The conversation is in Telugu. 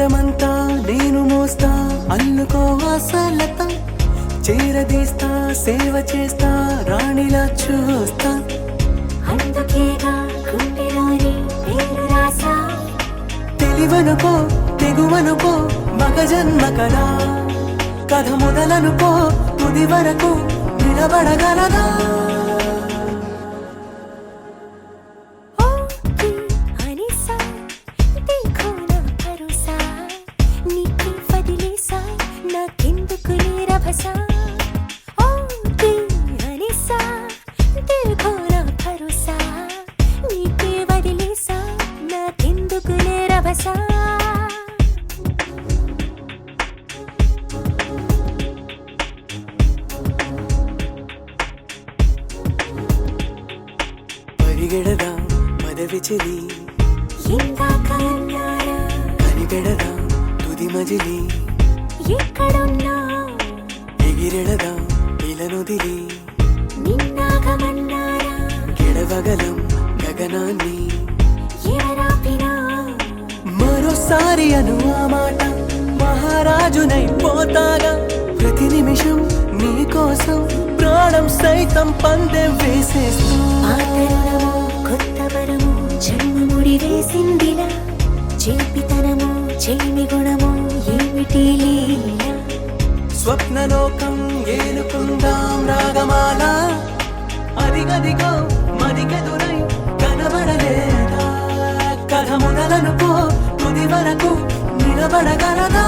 భారమంతా నేను మోస్తా, అల్లుకో ఆశలత చేరదీస్తా, సేవ చేస్తా, రాణిలా చూస్తా. అందుకేగా గుండెలోని పేరు రాసా. తెలివనుకో తెగువనుకో మగ జన్మ కదా, కథ మొదలనుకో తుది వరకు నిలబడగలదా. పరిగెడదా పదవి చెలి, కనిపెడదా తుది మజిలి, ఎక్కడున్నా ఎగిరెడదా ఇలనొదిలి, నిన్నాగమన్నారా గెడవగలం గగనాన్ని. ఎవరాపినా మరోసారి అను ఆ మాట, మహారాజునై పోతాగా. ప్రతి నిమిషం నీ కోసం ప్రాణం సైతం పందెం వేసేస్తూ. ఆదరణము కొత్త వరము జన్మ ముడి వేసిందిలా, చేపితనము చేమి గుణము ఏమిటి లీలా. స్వప్నలోకం ఏలుకుందాం రాగమాల, అదిగదిగో మదికెదురై కనబడలేదా. కథ మొదలనుకో తుది వరకు నిలబడగలదా.